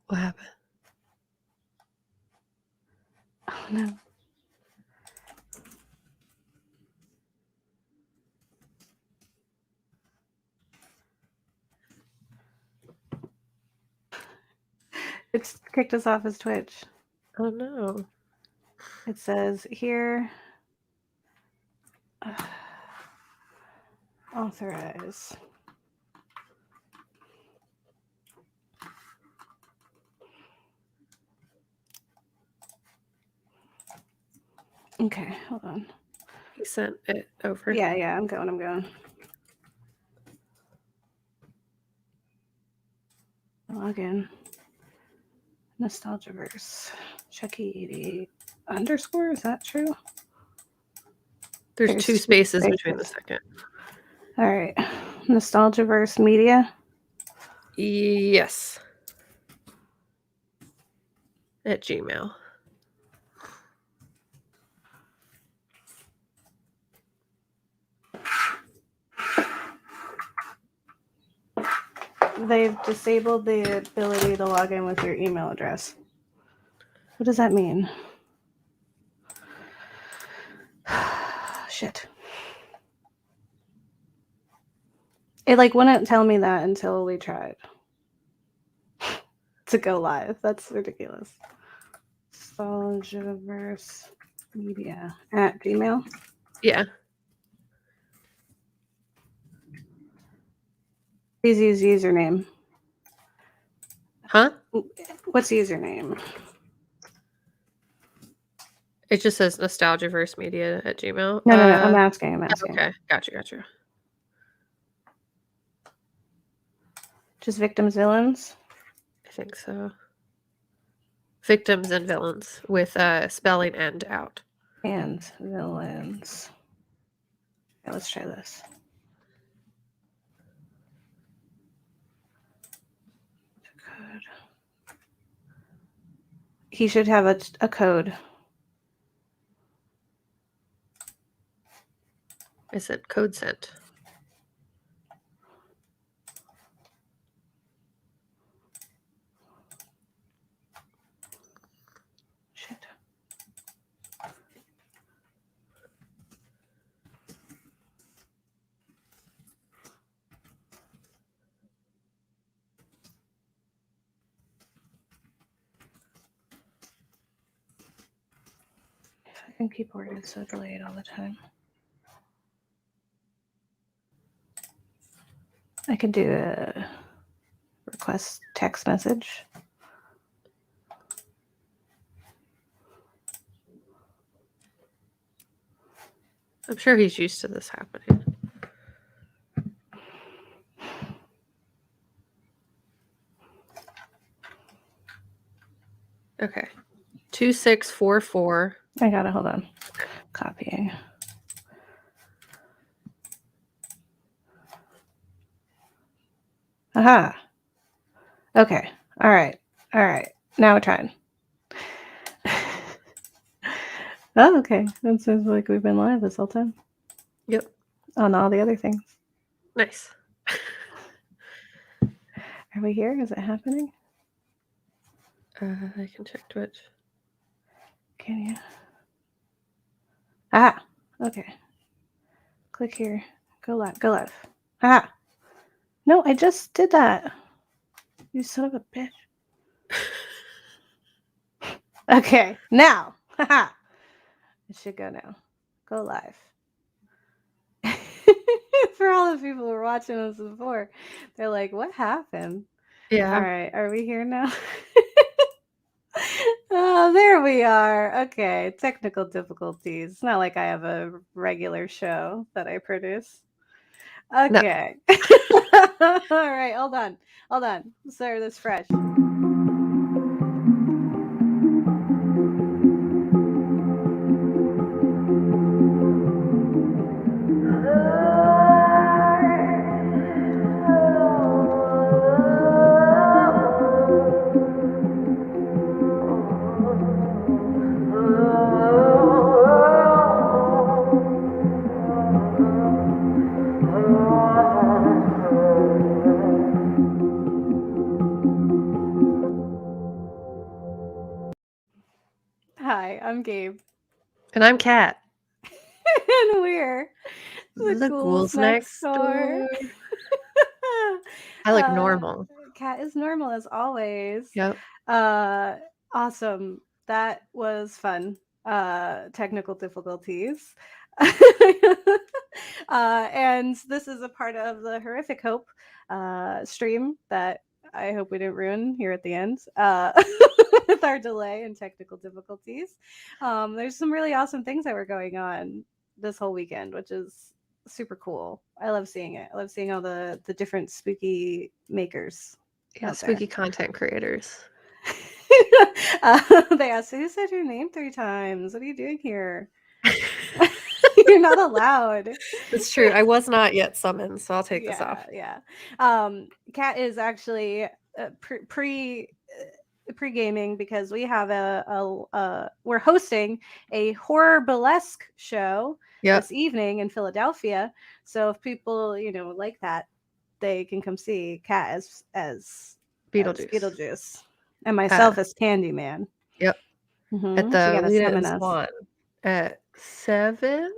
What happened? Oh no. It's kicked us off as Twitch. Oh no. It says here, authorize. Okay, hold on. He sent it over. Yeah, I'm going. Login. Nostalgiaverse. Chucky 88 _ is that true? There's 2 spaces between the second. All right. Nostalgiaverse Media. Yes. At Gmail. They've disabled the ability to log in with your email address. What does that mean? Shit. It wouldn't tell me that until we tried to go live. That's ridiculous. Nostalgiaverse Media at Gmail. Yeah. Please use username. Huh? What's username? It just says Nostalgiaverse Media at Gmail. No. I'm asking. Okay. Gotcha. Just victims, villains? I think so. Victims and villains with spelling and out. And villains. Okay, let's try this. Code. He should have a code. I said code sent. Shit. Fucking keyboard is so delayed all the time. I could do a request text message. I'm sure he's used to this happening. Okay. 2644. I got it. Hold on. Copying. Aha. Okay. All right. Now we're trying. Oh, okay. That sounds like we've been live this whole time. Yep. On all the other things. Nice. Are we here? Is it happening? I can check Twitch. Can you? Ah. Okay. Click here. Go live. Ah. No, I just did that. You son of a bitch. Okay. Now. Haha. It should go now. Go live. For all the people who were watching us before, they're like, what happened? Yeah. All right. Are we here now? Oh, there we are. Okay. Technical difficulties. It's not like I have a regular show that I produce. Okay. No. All right. Hold on. Start this fresh. I'm Gabe. And I'm Kat. And we're the Ghouls Ghouls next next door. door. I look Uh, normal. Kat is normal as always. Yep. Awesome. That was fun. Technical difficulties. And this is a part of the HorrificHope stream that I hope we didn't ruin here at the end with our delay and technical difficulties. There's some really awesome things that were going on this whole weekend, which is super cool. I love seeing it. I love seeing all the different spooky makers. Yeah, out there. spooky content creators. They asked, "Who said your name 3 times? What are you doing here?" You're not allowed. It's true. I was not yet summoned, so I'll take this off. Yeah. Kat is actually pre-gaming because we have we're hosting a horror burlesque show this evening in Philadelphia. So if people, like that, they can come see Kat as Beetlejuice. And myself as Candyman. Yep. Mm-hmm. At the so Lita and Swan at 7.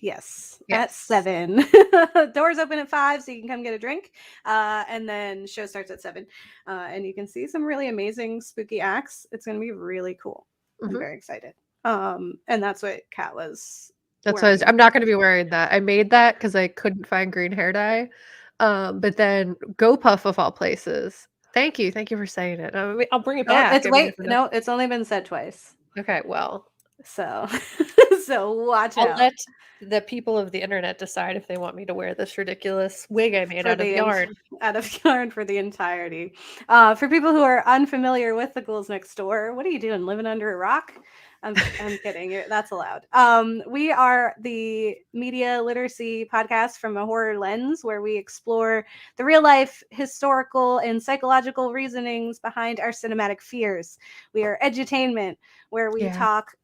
Yes, at 7. Doors open at 5, so you can come get a drink. And then show starts at 7. And you can see some really amazing spooky acts. It's going to be really cool. Mm-hmm. I'm very excited. And that's what Kat was. That's what I'm not going to be wearing that. I made that because I couldn't find green hair dye. But then GoPuff of all places. Thank you for saying it. I'll bring it back. It's only been said twice. Okay, well. So watch out. I'll let the people of the internet decide if they want me to wear this ridiculous wig I made out of yarn. Out of yarn for the entirety. For people who are unfamiliar with the Ghouls Next Door, what are you doing? Living under a rock? I'm kidding. That's allowed. We are the media literacy podcast from a horror lens, where we explore the real life, historical, and psychological reasonings behind our cinematic fears. We are edutainment, where we talk,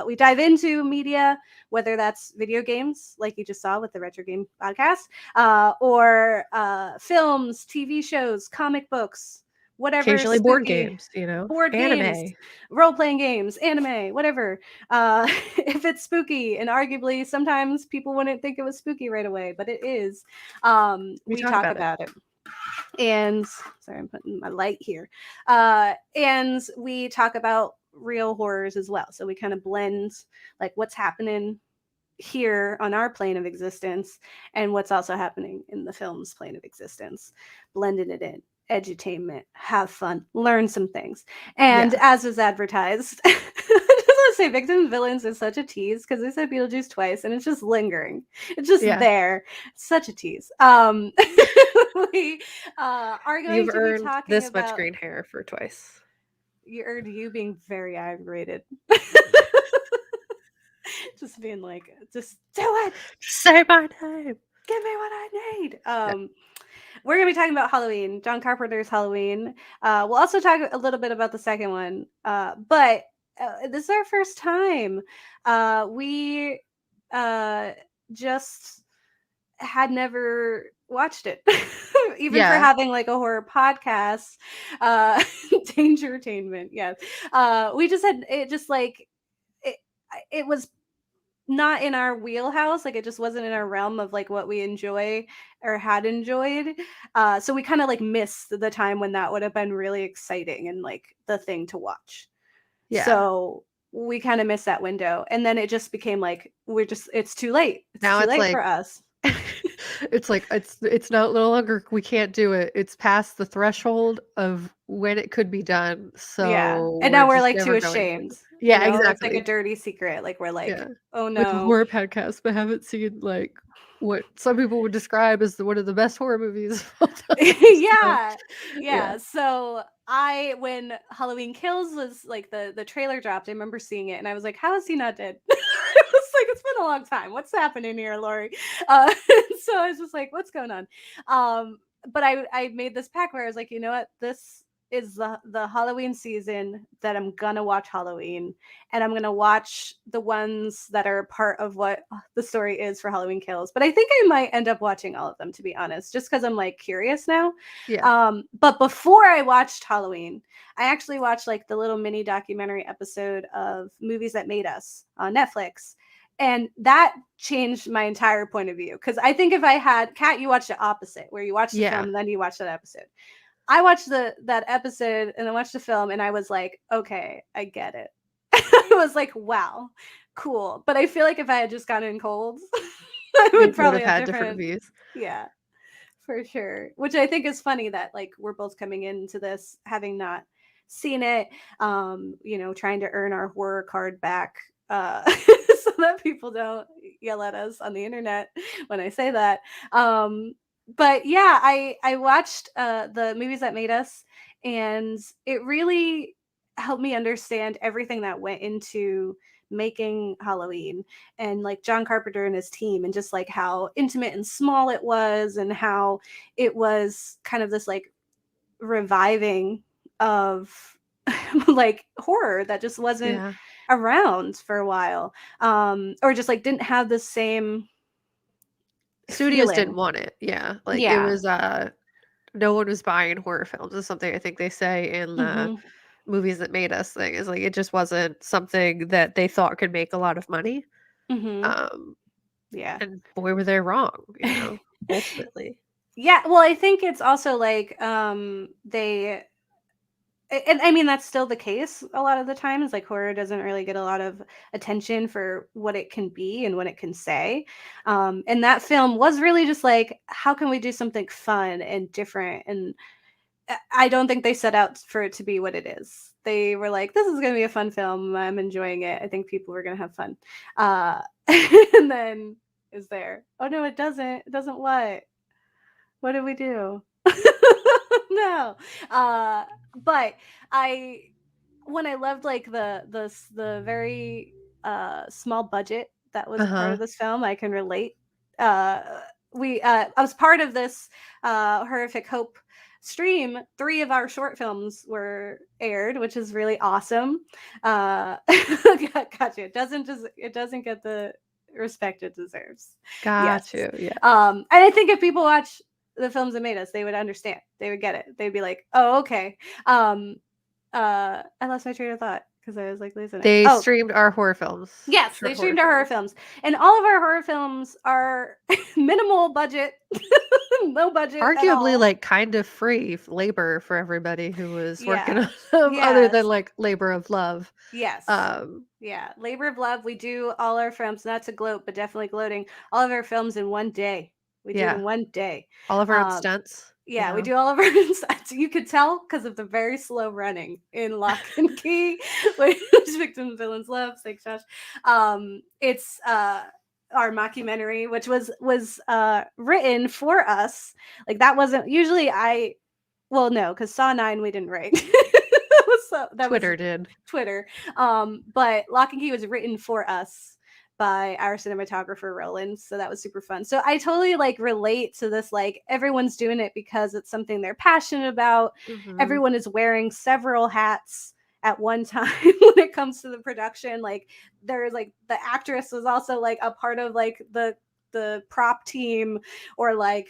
we dive into media, whether that's video games, like you just saw with the Retro Game podcast, or films, TV shows, comic books, whatever. Occasionally spooky, board games, board anime. games, role-playing games, anime, whatever. If it's spooky, and arguably sometimes people wouldn't think it was spooky right away, but it is. We talk about it. And sorry, I'm putting my light here. And we talk about real horrors as well. So we kind of blend like what's happening here on our plane of existence and what's also happening in the film's plane of existence, blending it in. Edutainment, have fun, learn some things. And as was advertised, I just want to say Victims Villains is such a tease because they said Beetlejuice twice and it's just lingering. It's just there. It's such a tease. We are going to be talking this about much green hair for twice. You earned you being very irate. Just being like, just do it. Say my name. Give me what I need. We're going to be talking about Halloween, John Carpenter's Halloween. We'll also talk a little bit about the second one. But this is our first time. We just had never watched it. Even for having like a horror podcast. Dangertainment, yes. We just had, it was not in our wheelhouse. Like it just wasn't in our realm of like what we enjoy or had enjoyed. So we kind of like missed the time when that would have been really exciting and like the thing to watch. Yeah. So we kind of missed that window. And then it just became like, it's too late. It's too late for us. It's like, it's no longer, we can't do it. It's past the threshold of when it could be done. So and now we're like too ashamed. Exactly. It's like a dirty secret. Like we're like, oh no, like a horror podcast, but haven't seen like what some people would describe as one of the best horror movies. So when Halloween Kills was like the trailer dropped, I remember seeing it and I was like, how is he not dead? It's like, it's been a long time. What's happening here, Lori? So I was just like, what's going on? But I made this pact where I was like, you know what, this is the Halloween season that I'm gonna watch Halloween, and I'm gonna watch the ones that are part of what the story is for Halloween Kills. But I think I might end up watching all of them, to be honest, just because I'm like curious now. Yeah. But before I watched Halloween, I actually watched like the little mini documentary episode of Movies That Made Us on Netflix. And that changed my entire point of view. Because I think if I had Kat, you watched the opposite, where you watch the Yeah. film and then you watch that episode. I watched that episode and then watched the film, and I was like, okay, I get it. I was like, wow, cool. But I feel like if I had just gone in cold, I We would would have probably have had different different. views. Yeah, for sure. Which I think is funny that like we're both coming into this having not seen it, trying to earn our horror card back, so that people don't yell at us on the internet when I say that. But yeah, I watched the Movies That Made Us, and it really helped me understand everything that went into making Halloween, and like John Carpenter and his team, and just like how intimate and small it was, and how it was kind of this like reviving of like horror that just wasn't Yeah. around for a while, or just like didn't have the same Studios didn't feeling. want it. Yeah. Like it Yeah. was no one was buying horror films is something I think they say in the Hmm. Movies That Made Us thing is like it just wasn't something that they thought could make a lot of money. Hmm. Um Yeah. and boy were they wrong, ultimately. Yeah, well, I think it's also like they and I mean that's still the case a lot of the times. Like horror doesn't really get a lot of attention for what it can be and what it can say. And that film was really just like, how can we do something fun and different? And I don't think they set out for it to be what it is. They were like, this is going to be a fun film. I'm enjoying it. I think people are going to have fun. And then is there? Oh no, it doesn't. It doesn't what? What did we do? No. But I when I loved like the very small budget that was a part Uh-huh. of this film, I can relate. Uh we I was part of this horrific hope stream. 3 of our short films were aired, which is really awesome. Gotcha. It doesn't get the respect it deserves. Got Yes. you. Yeah. And I think if people watch the films that made us, they would understand. They would get it. They'd be like, "Oh, okay." I lost my train of thought because I was like losing it. They Oh, streamed our horror films, yes, they short horror streamed our horror films. films, and all of our horror films are minimal budget, no budget at Arguably, all. like, kind of free labor for everybody who was working Yeah. on them other than, Yes. like, labor of love. Yes. Um, Yeah. Labor of love. We do all our films, not to gloat, but definitely gloating. All of our films in one day. We do it in yeah, one day. all of our own Um, stunts, Yeah, we do all of our insets. You could tell because of the very slow running in Lock and Key, which victims, villains, love. Thanks, Josh. It's our mockumentary, which was written for us. Like that wasn't usually I. Well, no, because Saw 9 we didn't write. That was Twitter did. Twitter. But Lock and Key was written for us by our cinematographer Roland, so that was super fun. So I totally like relate to this. Like everyone's doing it because it's something they're passionate about. Mhm. Everyone is wearing several hats at one time when it comes to the production. Like there's like the actress was also like a part of like the prop team, or like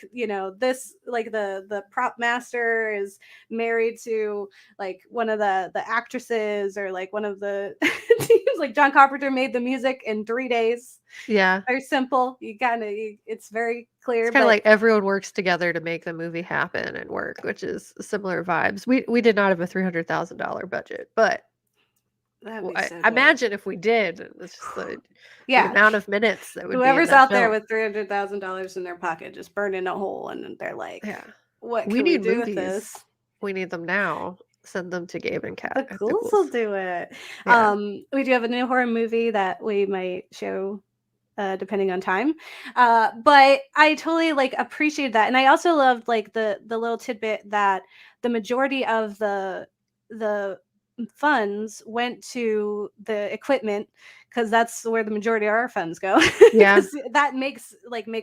this like the prop master is married to like one of the actresses, or like one of the teams. Like John Carpenter made the music in 3 days. Yeah. Very simple. It's very It's clear, kinda but like everyone works together to make the movie happen and work, which is similar vibes. We did not have a $300,000 budget, but that'd be I so dope. imagine if we did, it's just the Yeah, amount of minutes that would be in whoever's that out there film. with $300,000 in their pocket just burning a hole, and they're like, Yeah. what We can we need do with movies. this? We need them now. Send them to Gabe and The Kat at the ghouls will Ghouls. do it. Yeah. We do have a new horror movie that we might show depending on time. But I totally like appreciate that. And I also loved like the little tidbit that the majority of the funds went to the equipment, because that's where the majority of our funds go. Yeah. Because that makes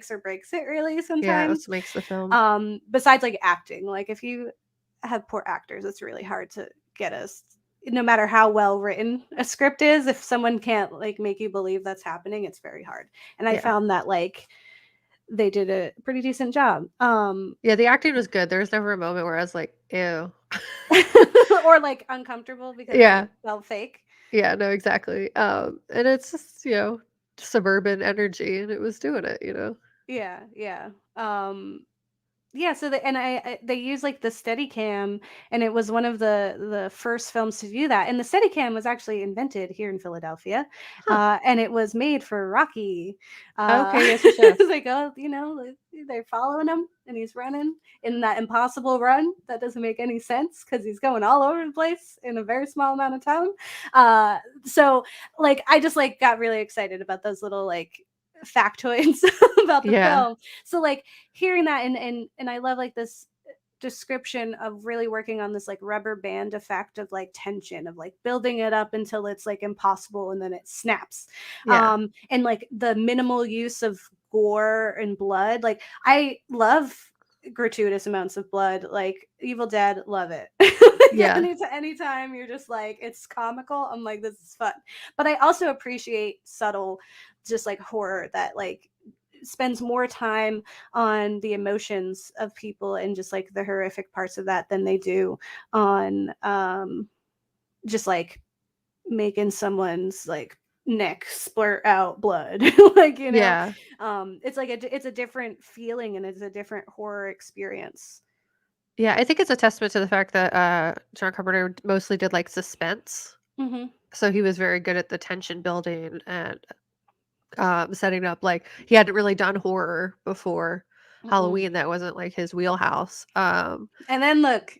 or breaks it really Yeah, sometimes. it makes the film. Besides like acting, like if you have poor actors. It's really hard to get us, no matter how well written a script is, if someone can't like make you believe that's happening, it's very hard. And I Yeah. found that like they did a pretty decent job. Yeah, the acting was good. There was never a moment where I was like, "Ew." Or like uncomfortable because Yeah. it felt fake. Yeah, no, exactly. And it's just, suburban energy, and it was doing it, you know? Yeah, yeah. Yeah, so they use like the Steadicam, and it was one of the first films to do that. And the Steadicam was actually invented here in Philadelphia, Huh. and it was made for Rocky. Okay, yes, yes, yes. It's like, oh, they're following him, and he's running in that impossible run that doesn't make any sense because he's going all over the place in a very small amount of time. So like I just like got really excited about those little like factoids about the Yeah. film. So like hearing that, and I love like this description of really working on this like rubber band effect of like tension, of like building it up until it's like impossible and then it snaps. Yeah. And like the minimal use of gore and blood. Like I love gratuitous amounts of blood. Like Evil Dead, love it. Like Yeah. anytime you're just like it's comical, I'm like this is fun. But I also appreciate subtle just like horror that like spends more time on the emotions of people and just like the horrific parts of that than they do on just like making someone's like neck splurt out blood. Like Yeah. it's like it's a different feeling and it's a different horror experience. Yeah, I think it's a testament to the fact that, John Carpenter mostly did, like, suspense. Hmm. So he was very good at the tension building and, setting up, like he hadn't really done horror before Mm-mm. Halloween, that wasn't, like, his wheelhouse. And then look.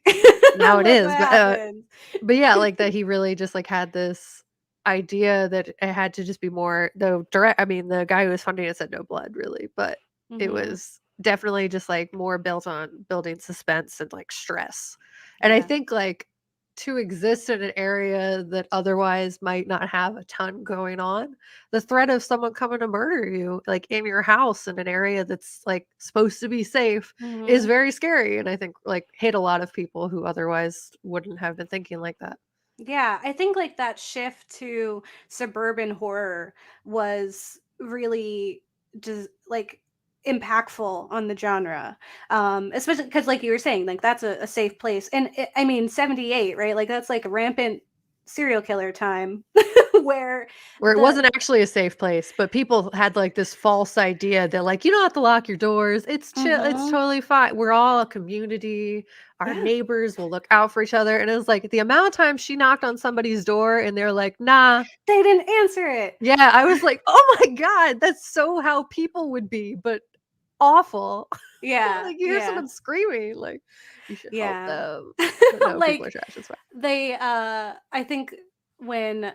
Now it Look what is, happened. but yeah, like, that he really just, like, had this idea that it had to just be more the guy who was funding it said no blood really, but it Hmm. was definitely just, like, more built on building suspense and, like, stress. And I Yeah. think, like, to exist in an area that otherwise might not have a ton going on, the threat of someone coming to murder you, like, in your house in an area that's, like, supposed to be safe is Hmm. very scary, and I think, like, hit a lot of people who otherwise wouldn't have been thinking like that. Yeah, I think like that shift to suburban horror was really just like impactful on the genre. Especially because like you were saying, like that's a safe place. And I mean 78, right? Like that's like rampant serial killer time where Where it the wasn't actually a safe place, but people had, like, this false idea that, like, "You don't have to lock your doors, it's Mhm. totally fine, we're all a community, our Yeah, neighbors will look out for each other," and it was like, the amount of time she knocked on somebody's door and they're like, "Nah." they didn't answer it. Yeah, I was like, "Oh my god, that's so how people would be, but awful." Yeah, Like, you hear yeah. someone screaming, like, you should help Yeah. them. But no, people are Like trash, it's fine. they I think when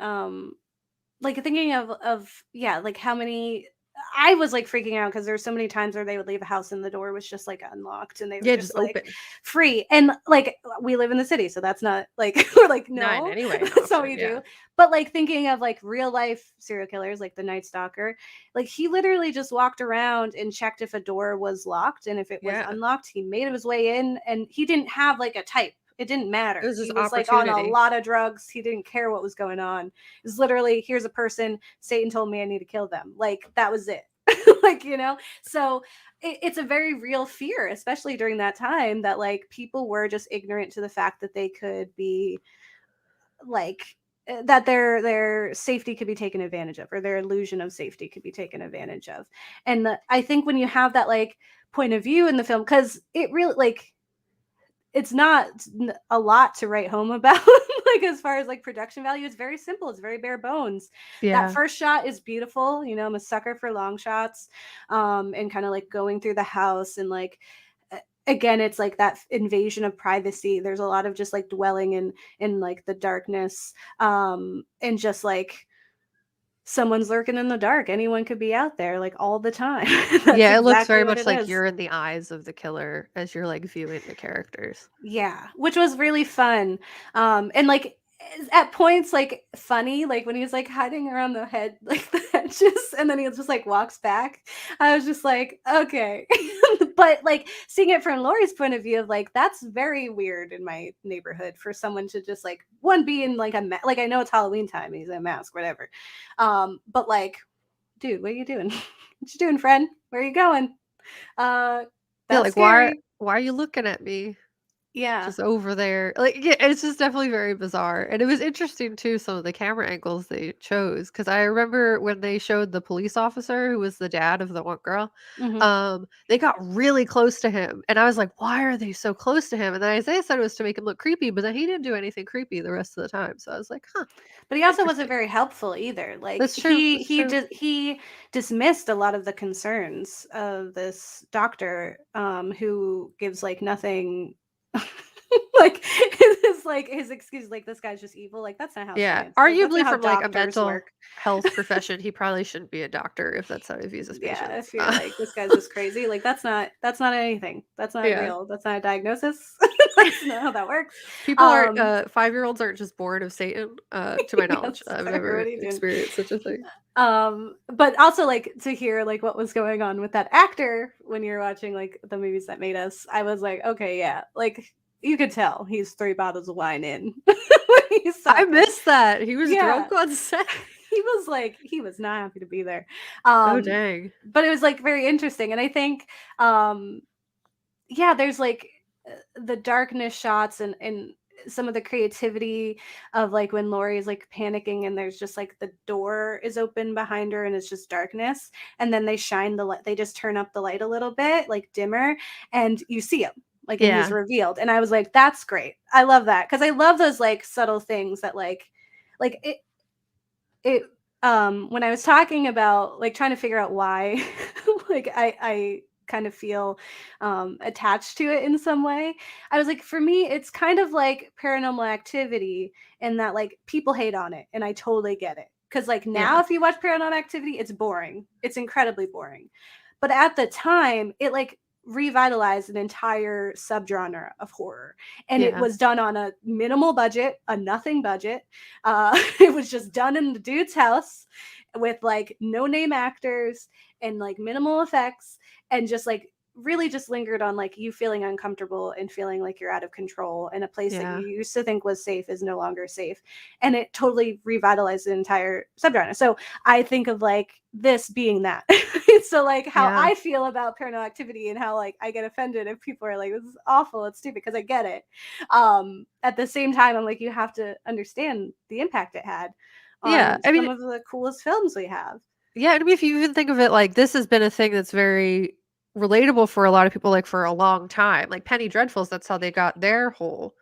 like thinking of yeah, like how many I was like freaking out because there's so many times where they would leave a house and the door was just like unlocked and they were Yeah, just just like open. free. And like we live in the city, so that's not like we're like, Not in no, any way an that's not what option, you yeah. do. But like thinking of like real life serial killers, like the Night Stalker, like he literally just walked around and checked if a door was locked. And if it was Yeah. unlocked, he made his way in and he didn't have like a type. It didn't It matter. was just He was like on a opportunity. lot of drugs. He didn't care what was going on. It was literally, here's a person, Satan told me I need to kill them. Like that was it. Like, so it's a very real fear, especially during that time, that like people were just ignorant to the fact that they could be like that their safety could be taken advantage of, or their illusion of safety could be taken advantage of. And I think when you have that like point of view in the film, because it really like it's not a lot to write home about. Like as far as like production value, it's very simple, it's very bare bones. That Yeah. first shot is beautiful. I'm a sucker for long shots, and kind of like going through the house and like again it's like that invasion of privacy. There's a lot of just like dwelling in like the darkness, and just like someone's lurking in the dark. Anyone could be out there like all the time. That's Yeah, it looks exactly very what much it like is. you're in the eyes of the killer as you're, like, viewing the characters. Yeah, which was really fun. And like at points like funny, like when he was like hiding around the head, like the hedge just and then he just like walks back. I was just like, okay. But like seeing it from Lori's point of view of like that's very weird in my neighborhood for someone to just like one be in like like I know it's Halloween time and he's in a mask, whatever. But like, dude, what are you doing? What you doing, friend? Where are you going? Uh Yeah, that's like, why scary. why are you looking at me? Yeah. Just over there. Like, yeah, it's just definitely very bizarre, and it was interesting too, some of the camera angles they chose. Because I remember when they showed the police officer who was the dad of the one girl, Hmm. they got really close to him, and I was like, "Why are they so close to him?" And then Isaiah said it was to make him look creepy, but then he didn't do anything creepy the rest of the time, so I was like, "Huh, But he also wasn't interesting." very helpful either. Like That's true, that's true. he dismissed a lot of the concerns of this doctor who gives like nothing like his excuse like this guy's just evil. Like that's not how Yeah, science works. That's arguably not how from, like, a doctors mental work. health profession, he probably shouldn't be a doctor if that's how he views his Yeah, patients. if you're like this guy's just crazy, like that's not anything. That's not Yeah. real. That's not a diagnosis. That's not how that works. People aren't, Um 5-year-olds aren't just born of Satan, to my knowledge. yes, I've Parker, what never are you doing? experienced such a thing. But also like to hear like what was going on with that actor when you're watching like the movies that made us, I was like, okay, yeah, like you could tell he's 3 bottles of wine in when he's I talking. missed that. He was Yeah. drunk on set. He was not happy to be there. Oh, Um, dang. but it was like very interesting. And I think um yeah, there's like the darkness shots and some of the creativity of like when Lori is like panicking and there's just like the door is open behind her and it's just darkness and then they shine the light, they just turn up the light a little bit like dimmer and you see him like and he's Yeah, revealed and I was like that's great. I love that because I love those like subtle things that like it when I was talking about like trying to figure out why like I kind of feel attached to it in some way. I was like for me it's kind of like paranormal activity in that like people hate on it and I totally get it. Cuz like now yeah, if you watch paranormal activity it's boring. It's incredibly boring. But at the time it like revitalized an entire subgenre of horror and it yeah, was done on a minimal budget, a nothing budget. It was just done in the dude's house with like no name actors and like minimal effects and just like really just lingered on like you feeling uncomfortable and feeling like you're out of control and a place that you yeah, used to think was safe is no longer safe and it totally revitalized the entire subgenre. So I think of like this being that. So like how yeah, I feel about paranormal activity and how like I get offended if people are like this is awful, it's stupid because I get it. At the same time I'm like you have to understand the impact it had yeah. on I mean, some of the coolest films we have. yeah, I mean, if you even think of it like this has been a thing that's very relatable for a lot of people, like, for a long time. Like, Penny Dreadfuls, that's how they got their whole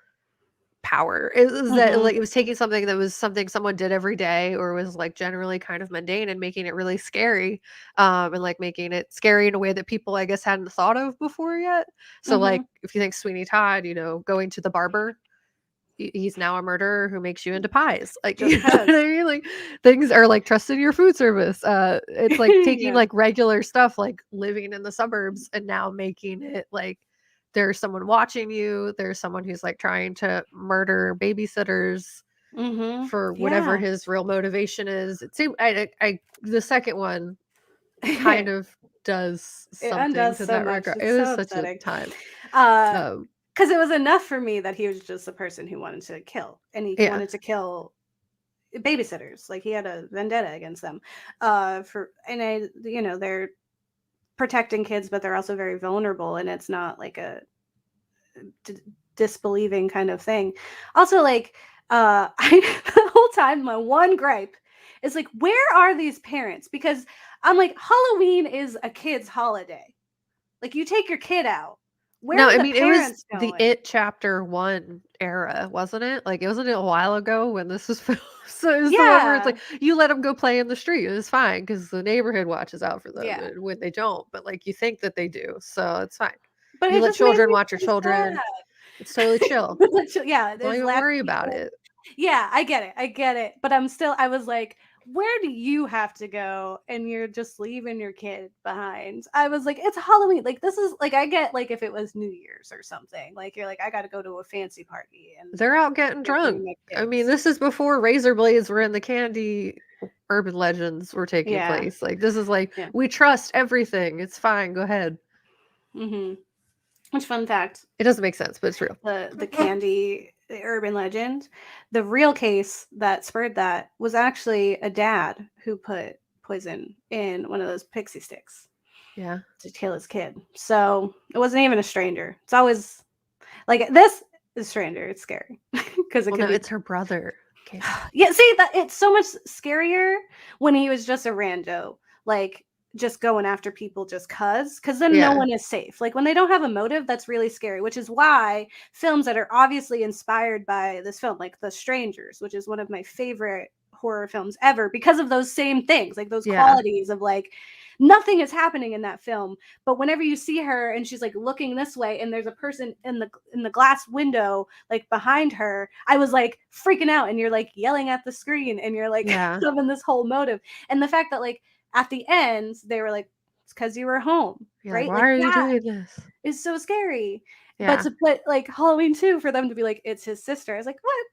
power. It was that, Mhm. like, it was taking something that was something someone did every day or was, like, generally kind of mundane and making it really scary, and, like, making it scary in a way that people, I guess, hadn't thought of before yet. So, like, Mhm. if you think Sweeney Todd, going to the barber, he's now a murderer who makes you into pies. Like, Just you know what I cuz. mean? Like, things are like trusting your food service. It's like taking, Yeah. like, regular stuff, like living in the suburbs and now making it like there's someone watching you, there's someone who's, like, trying to murder babysitters Mhm. for whatever Yeah. his real motivation is. It seemed I the second one kind of does It something undoes to so that much. regard. It It's was so such a upsetting. time. Uh, Um, because it was enough for me that he was just a person who wanted to kill, and he yeah, wanted to kill babysitters. Like he had a vendetta against them. For and they're protecting kids, but they're also very vulnerable, and it's not like a d- disbelieving kind of thing. Also, like I the whole time my one gripe is like, where are these parents? Because I'm like, Halloween is a kid's holiday. Like you take your kid out. Where no, are I the mean, it was parents the going? It Chapter 1 era, wasn't it? Like, it wasn't it a while ago when this was filmed? So, it was the one where it's Yeah. like, you let them go play in the street, it's fine because the neighborhood watches out for them, Yeah. and when they don't, but, like, you think that they do, so it's fine. But You it let just made children me watch your so children, it's totally sad. chill. Yeah, Don't there's even less worry about people. it. Yeah, I get it, but I was like, "Where do you have to go and you're just leaving your kid behind?" I was like, "It's Halloween." Like this is like I get like if it was New Year's or something. Like you're like, "I got to go to a fancy party and They're out getting you're drunk. bringing my I mean, kids." this is before razor blades were in the candy urban legends were taking Yeah. place. Like, this is like, Yeah. we trust everything. It's fine. Go ahead. Which, fun fact, It doesn't make sense, but it's real. the candy urban legend, the real case that spurred that was actually a dad who put poison in one of those pixie sticks Yeah. to kill his kid. So it wasn't even a stranger. It's always like, this is stranger. It's scary because it Well, could no, be. it's her brother. Okay. Yeah, see, that it's so much scarier when he was just a rando, like just going after people just because then no Yeah. one is safe. Like when they don't have a motive, that's really scary, which is why films that are obviously inspired by this film, like The Strangers, which is one of my favorite horror films ever, because of those same things, like those Yeah. qualities of like nothing is happening in that film, but whenever you see her and she's like looking this way and there's a person in the glass window like behind her, I was like freaking out, and you're like yelling at the screen and you're like Yeah. having this whole motive. And the fact that like at the end they were like, it's because you were home, You're like, right? why Like are you that doing this? is so scary. But Yeah. to put like Halloween 2 for them to be like, it's his sister, I was like, what?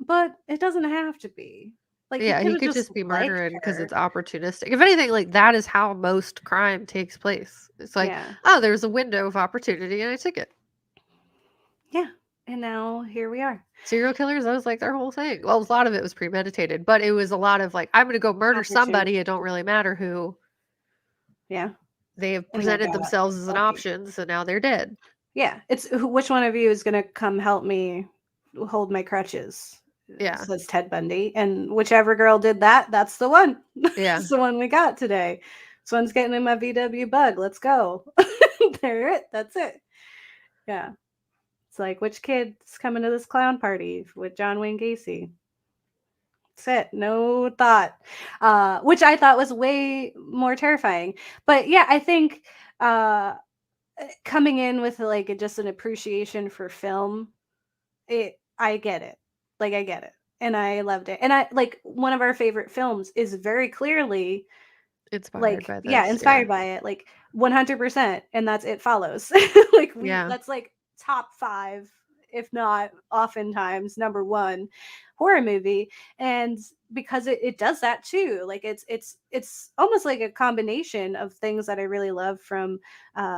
But it doesn't have to be. Like he Yeah, could he have could just just be liked murdering because her. it's opportunistic. If anything, like, that is how most crime takes place. It's like, Yeah. oh, there's a window of opportunity and I took it. Yeah. And now here we are. Serial killers, that was like their whole thing. Well, a lot of it was premeditated, but it was a lot of like, I'm going to go murder Opportunity. somebody. It don't really matter who. Yeah. They have And they presented got themselves as an lucky. option, so now they're dead. Yeah. It's which one of you is going to come help me hold my crutches? Yeah. Says Ted Bundy. And whichever girl did that, that's the one. Yeah. That's the one we got today. This one's getting in my VW bug. Let's go. They're it. That's it. Yeah. It's like, which kid's coming to this clown party with John Wayne Gacy? That's it. No thought. Which I thought was way more terrifying. But yeah, I think coming in with like just an appreciation for film, I get it. Like I get it. And I loved it. And I like, one of our favorite films is very clearly Inspired like, by yeah, this. Yeah. inspired by it, like 100%, and that's It Follows. Like Yeah. that's like top 5, if not oftentimes number 1 horror movie. And because it does that too, like it's almost like a combination of things that I really love from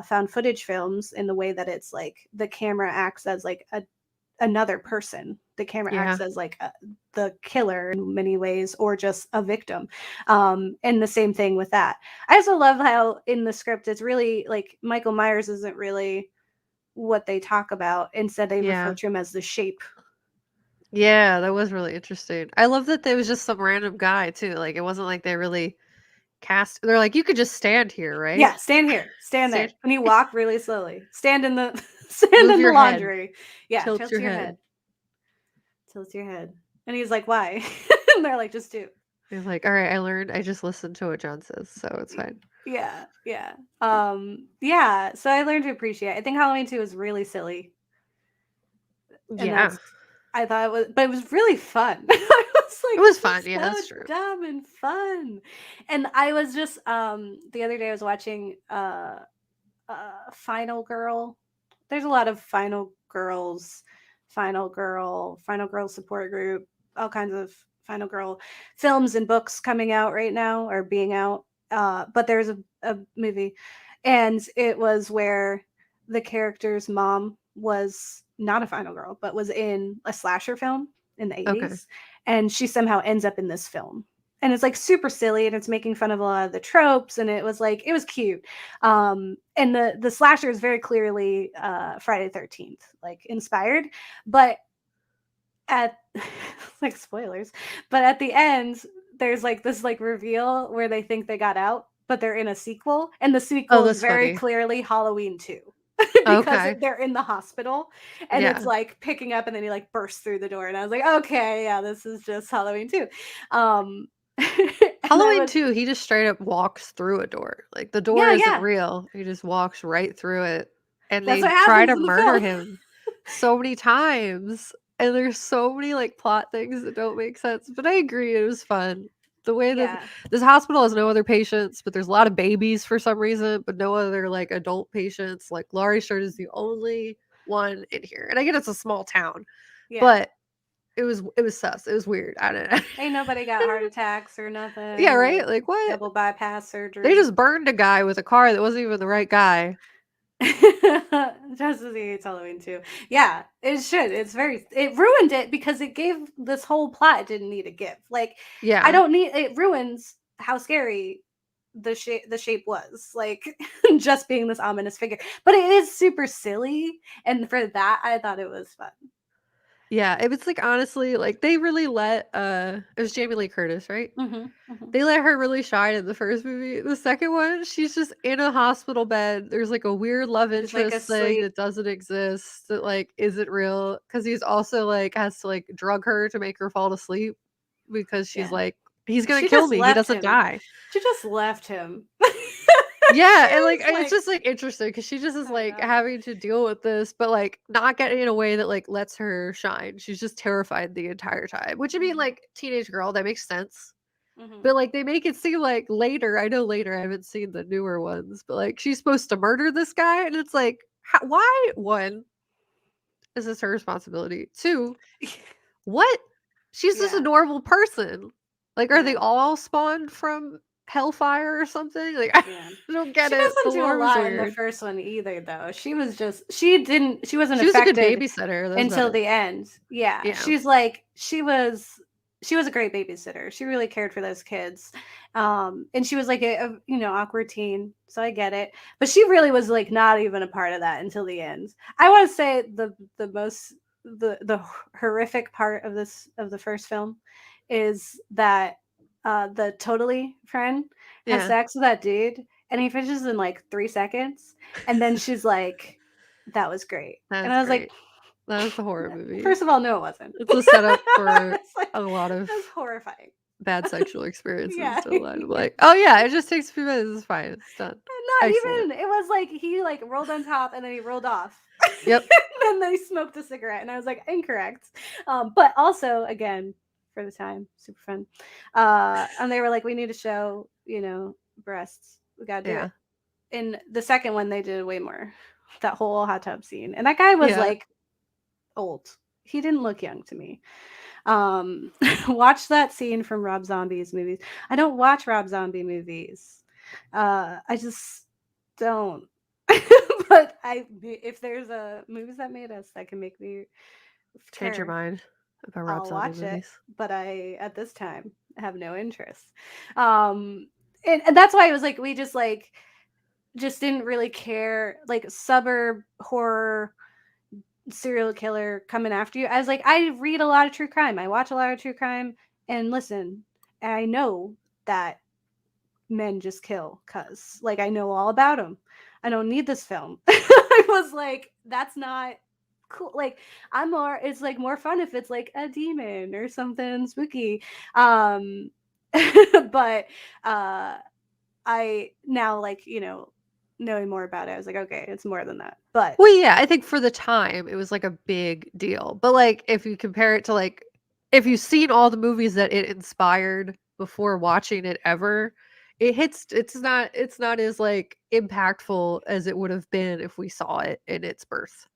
found footage films, in the way that it's like the camera acts as like another person. The camera Yeah. acts as like the killer in many ways, or just a victim. And the same thing with that. I also love how in the script it's really like Michael Myers isn't really what they talk about. Instead, they refer Yeah. to him as the shape. Yeah, that was really interesting. I love that there was just some random guy too. Like, it wasn't like they really cast. They're like, you could just stand here, right? Yeah, stand here, stand there. Stand, When you walk really slowly, stand in the stand move in the your head, laundry. Yeah, tilt tilt your your head. head, tilt your head. And he's like, why? And they're like, just do. He's like, all right, I learned. I just listened to what John says, so it's fine. Yeah, yeah. Yeah, so I learned to appreciate. I think Halloween 2 is really silly. And Yeah, I thought it was, but it was really fun. I was it like, was this fun. is Yeah, so that's true. dumb and fun. And I was just the other day I was watching Final Girl. There's a lot of Final Girl support group, all kinds of Final Girl films and books coming out right now, or being out. But there's a movie, and it was where the character's mom was not a final girl, but was in a slasher film in the Okay. 80s. And she somehow ends up in this film. And it's like super silly, and it's making fun of a lot of the tropes. And it was like, it was cute. And the slasher is very clearly Friday the 13th, like inspired. But at like spoilers, but at the end, there's like this like reveal where they think they got out, but they're in a sequel, and the Oh, sequel is that's very funny. clearly Halloween 2. Because Okay. they're in the hospital, and it's Yeah. like picking up, and then he like bursts through the door, and I was like, okay, yeah, this is just Halloween 2. um and I Halloween was, 2, he just straight up walks through a door. Like, the door yeah, isn't yeah, real. He just walks right through it. And that's they what try happens to in the murder film. him so many times. And there's so many like plot things that don't make sense. But I agree, it was fun. The way that Yeah, this hospital has no other patients, but there's a lot of babies for some reason, but no other like adult patients. Like, Laurie Strode is the only one in here. And I get it's a small town, yeah, but it was sus. It was weird. I don't know. Ain't nobody got heart attacks or Yeah, nothing, right? like Like, what? double bypass They surgery. just burned a guy with a car that wasn't even the right guy. Just as he hates Halloween too. Yeah, it should. It ruined it because it gave this whole plot it didn't need to give. Like, I Yeah. don't need it ruins how scary the shape was. Like, just being this ominous figure. But it is super silly, and for that I thought it was fun. Yeah, it was, like, honestly, like, they really let, it was Jamie Lee Curtis, right? Mhm. Mhm. They let her really shine in the first movie. The second one, she's just in a hospital bed. There's, like, a weird love She's like interest thing asleep. that doesn't exist, that, like, isn't real. Because he's also, like, has to, like, drug her to make her fall to sleep because she's Yeah. like, "He's gonna She kill just me, he left doesn't him. die." She just left him. Yeah, She and, like, was it's like, just, like, interesting because she just is, I like, know. having to deal with this, but, like, not getting in a way that, like, lets her shine. She's just terrified the entire time, which, I mean, Mhm. like, teenage girl, that makes sense. Mhm. But, like, they make it seem like later, I know later, I haven't seen the newer ones, but, like, she's supposed to murder this guy, and it's like, ho why? 1, is this her responsibility? 2, what? She's just a Yeah. normal person. Like, are they Yeah. all spawned from hellfire or something? Like, Yeah. I don't get She it. The doesn't do a lore was lot in the weird. first one either, though. She wasn't She was a good affected babysitter, that's about until it. the end. Yeah. Yeah. She was a great babysitter. She really cared for those kids. And she was like awkward teen, so I get it. But she really was like not even a part of that until the end. I want to say the horrific part of the first film is that the totally friend has Yeah. sex with that dude and he finishes in like 3 seconds and then she's like, that was great. And That's I was like, great. That was the horror movie. first of all, no, it wasn't. It's a setup for It's like, a lot of that's horrifying. bad sexual experiences Yeah. to a lot of, Yeah. like, "Oh, yeah, it just takes a few minutes, it's fine, it's done." Not Excellent. even. It was like he like rolled on top and then he rolled off. Yep. And then he smoked a cigarette and I was like, incorrect. But also again, for the time, super fun. And they were like, we need to show, breasts. We gotta do Yeah. it. In the second one, they did way more. That whole hot tub scene. And that guy was Yeah. like old. He didn't look young to me. Watch that scene from Rob Zombie's movies. I don't watch Rob Zombie movies. I just don't. But if there's a movies that made us that can make me Change your care, mind about Rob I'll Zombie watch it. movies. But I at this time have no interest. Um, and that's why it was like we just didn't really care, like suburb horror serial killer coming after you. I was like, I read a lot of true crime. I watch a lot of true crime and listen. And I know that men just kill cuz like I know all about them. I don't need this film. I was like, that's not cool. Like it's like more fun if it's like a demon or something spooky. Um but I now like, knowing more about it, I was like, okay, it's more than that. But Well, yeah, I think for the time, it was, like, a big deal, but, like, if you compare it to, like, if you've seen all the movies that it inspired before watching it ever, it's not as, like, impactful as it would have been if we saw it in its birth.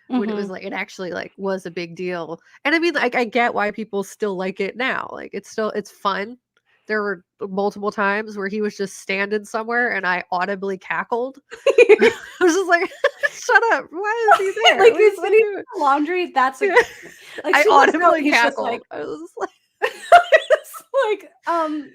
When it was, mhm. like, it actually, like, was a big deal, and I mean, like, I get why people still like it now, like, it's fun. There were multiple times where he was just standing somewhere and I audibly cackled. I was just like, "Shut up, why is he there? Like What is he's he when he's doing?" in laundry, that's a Yeah, good thing. Like I she looks out, audibly he's just like cackled. I was just like, it's like,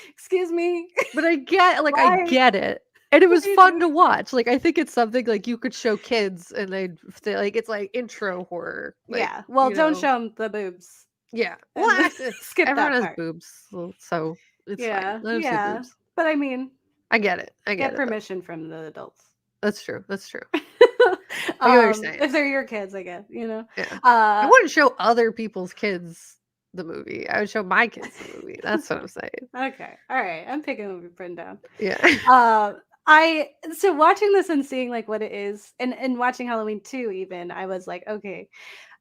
excuse me. but I Why? get it, and it What was are you fun to doing here? watch, like, I think it's something, like, you could show kids and they'd say, like, it's, like, intro horror, like, Yeah. Well, don't show him the boobs yeah. Well, and skip everyone that has part. boobs, so it's fine. Yeah. Let them see Yeah. boobs. But I mean, I get get it, though. permission from the adults. That's true, that's true. I get what you're saying, If they're your kids, I guess. yeah. I Uh wouldn't show other people's kids the movie, I would show my kids the movie, that's what I'm saying. okay. All right. I'm picking what you've written down. Yeah. Uh, I so watching this and seeing like what it is, and watching Halloween 2 even, I was like, okay,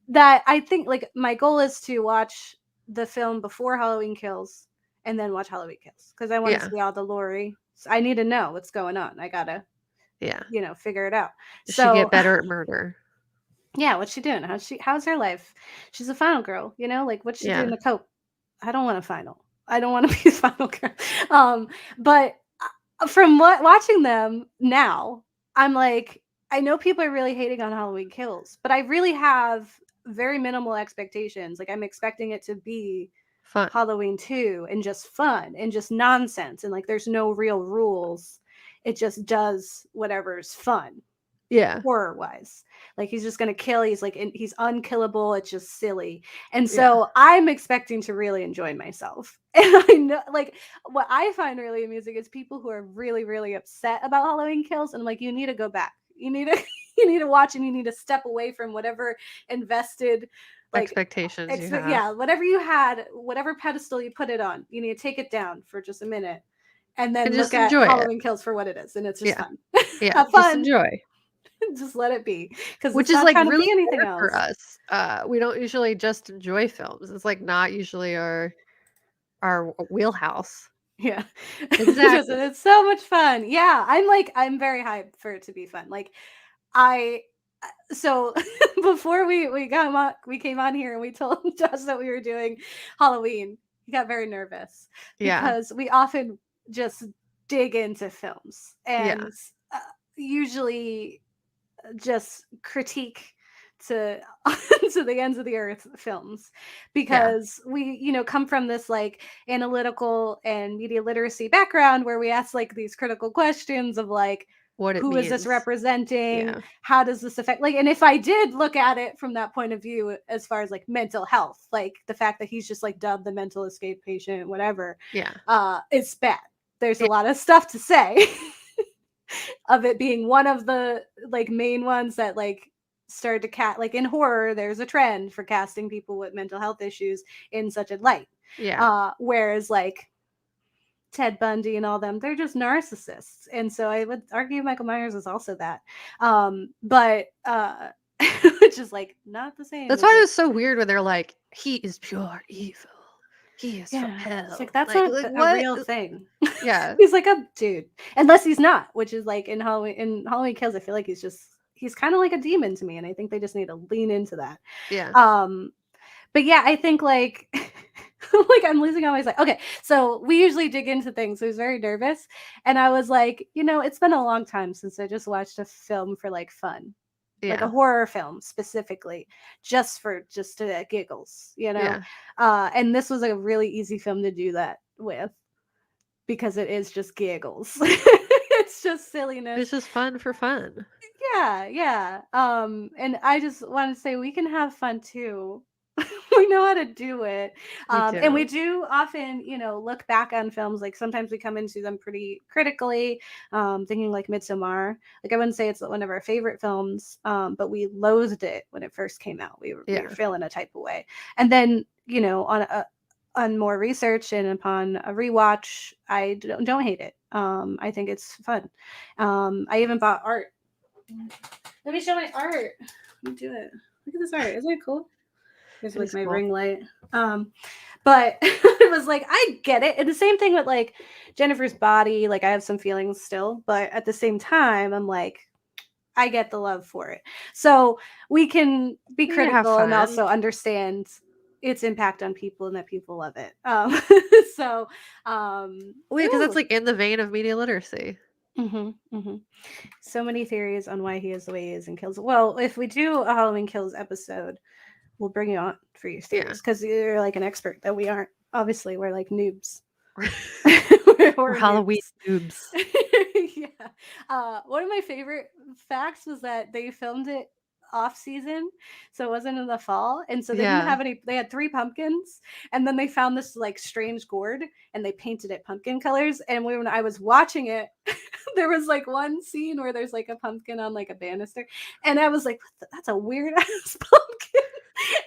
that I think like my goal is to watch the film before Halloween Kills and then watch Halloween Kills because I want to Yeah, see all the lore. So I need to know what's going on. I gotta, yeah. figure it out. Does she get So better at murder? Yeah, what's she doing? How's her life? She's a final girl, like what's she doing Yeah, to cope? I don't want a final. I don't want to be a final girl. But from watching them now, I'm like, I know people are really hating on Halloween Kills, but I really have very minimal expectations. Like I'm expecting it to be fun. Halloween 2 and just fun and just nonsense and like there's no real rules. It just does whatever's fun Yeah, horror wise. Like he's just gonna kill. He's like he's unkillable. It's just silly. And yeah. so I'm expecting to really enjoy myself. And I know like what I find really amusing is people who are really, really upset about Halloween Kills. And I'm like, you need to go back. You need to you need to watch and you need to step away from whatever invested like Expectations you have. yeah, whatever you had, whatever pedestal you put it on, you need to take it down for just a minute and And then look just at enjoy it. Halloween Kills for what it is. And it's just Yeah, fun. yeah, Have just fun. enjoy. Just let it be because Which it's is, not like, trying to really be anything rare for else. us. We don't usually just enjoy films. It's, like, not usually our wheelhouse. Yeah. Just Exactly. it's so much fun. Yeah, I'm very hyped for it to be fun. Like I so before we came on here and we told Josh that we were doing Halloween, he got very nervous Yeah, because we often just dig into films yeah, and uh, usually just critique to to the ends of the earth films yeah. because we come from this like analytical and media literacy background where we ask like these critical questions of like What it who is this means. representing, Yeah, how does this affect, like, and if I did look at it from that point of view as far as like mental health, like the fact that he's just like dubbed the mental escape patient whatever, yeah, it's bad. There's a yeah, lot of stuff to say of it being one of the like main ones that like started to cat like in horror there's a trend for casting people with mental health issues in such a light, yeah. whereas like Ted Bundy and all them, they're just narcissists, and so I would argue Michael Myers is also that, but which is like not the same That's as why it like was so weird when they're like, "He is pure evil. He is from yeah, it's like hell." that's Like not like, a what? real thing. Yeah, He's like a dude, unless he's not, which is like in Halloween Kills. I feel like he's kind of like a demon to me, and I think they just need to lean into that. yeah, Um, but yeah, I think like like I'm losing all my sight. Okay, so we usually dig into things. So I was very nervous, and I was like, it's been a long time since I just watched a film for like fun, like a yeah, horror film specifically, just to giggles. yeah. And this was a really easy film to do that with because it is just giggles. It's just silliness. It's just fun for fun. Yeah, yeah. And I just want to say we can have fun too. We know how to do it. We And we do. do often, look back on films. Like sometimes we come into them pretty critically, thinking like Midsommar. Like I wouldn't say it's one of our favorite films, but we loathed it when it first came out. We were Yeah. feeling a type of way. And then, on more research and upon a rewatch, I don't hate it. I think it's fun. I even bought art. Let me show my art. Let me do it. Look at this art. Isn't it cool? Here's It like is my cool. ring light. But it was like I get it. And the same thing with like Jennifer's Body. Like I have some feelings still, but at the same time, I'm like, I get the love for it. So we can be We can have critical and fun. also understand its impact on people and that people love it. So Wait, because that's ooh. like in the vein of media literacy. Mm-hmm. So many theories on why he is the way he is in Kills. Well, if we do a Halloween Kills episode, we'll bring you on for your Yeah. theories because you're like an expert that we aren't. Obviously, we're like noobs. We're We're Halloween noobs. noobs. Yeah. One of my favorite facts was that they filmed it off season, so it wasn't in the fall, and so they didn't Yeah. have any. They had 3 pumpkins, and then they found this like strange gourd, and they painted it pumpkin colors. And when I was watching it, there was like one scene where there's like a pumpkin on like a banister, and I was like, that's a weird ass pumpkin.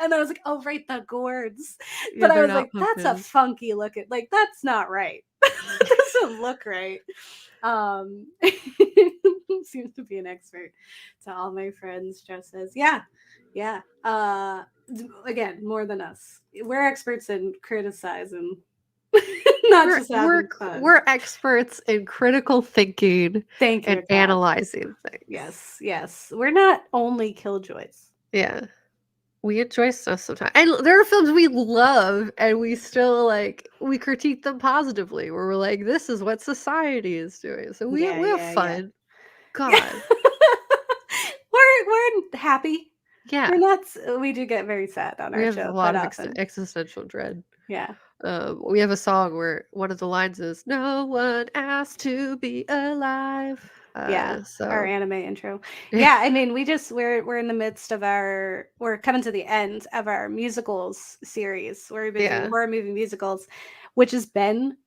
And I was like, oh right, the gourds. Yeah, But I they're was not like, that's a pumpkins. funky looking, like that's not right. That doesn't look right. Um seems to be an expert to all my friends. Just says, yeah, yeah. Again, more than us. We're experts in criticizing, not We're just we're having fun. we're experts in critical thinking Thank and you, God. analyzing things. Yes, yes. We're not only killjoys. Yeah. We enjoy stuff sometimes, and there are films we love, and we still, like we critique them positively, where we're like, "This is what society is doing," so Yeah, we have yeah, yeah. fun. God. We're happy. Yeah. We're not we do get very sad on We our have a show lot quite of often. existential dread. Yeah. We have a song where one of the lines is, "No one asked to be alive." Yeah, our So anime intro. Yeah, I mean, we're in the midst of we're coming to the end of our musicals series, where we've been doing yeah. horror movie musicals, which has been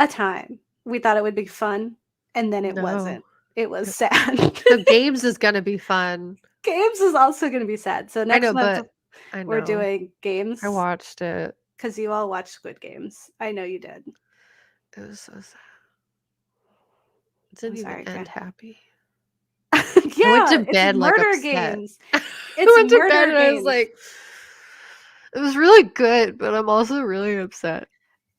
a time. We thought it would be fun, and then it No. wasn't. It was sad. So games is gonna be fun. Games is also gonna be sad. So I next know, month but I we're know. doing I games watched it. because you all watched Squid Games. I know you did. It was so sad. It I'm didn't even sorry, end Kat. happy. I went Yeah, to it's bed, like, murder upset. games. I It's went to bed murder and I was games. like, "It was really good, but I'm also really upset."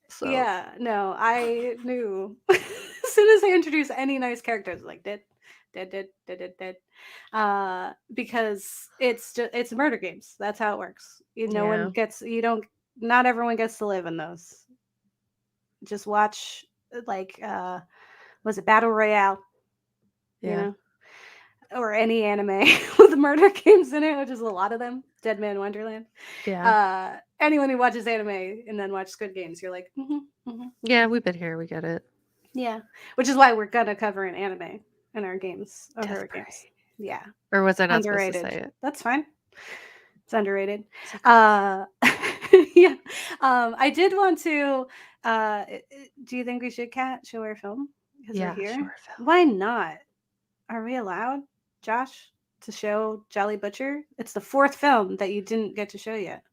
So, Yeah, no, I knew. As soon as they introduce any nice characters, like dead. Because it's murder games. That's how it works. No one yeah. gets you don't not everyone gets to live in those. Just watch like was it Battle Royale, you Yeah. know? Or any anime with murder games in it, which is a lot of them. Dead Man Wonderland. Yeah. Anyone who watches anime and then watch Squid Games, you're like, Yeah, we've been here, we get it. yeah. Which is why we're gonna cover an anime in our games, or Death horror games. Prey. Yeah, Or was I not supposed to underrated. say it? That's fine. It's underrated. It's okay. Uh, yeah. I did want to. Do you think we should show our film because we're Yeah, here? sure, Phil. Why not? Are we allowed, Josh, to show Jolly Butcher? It's the fourth film that you didn't get to show yet.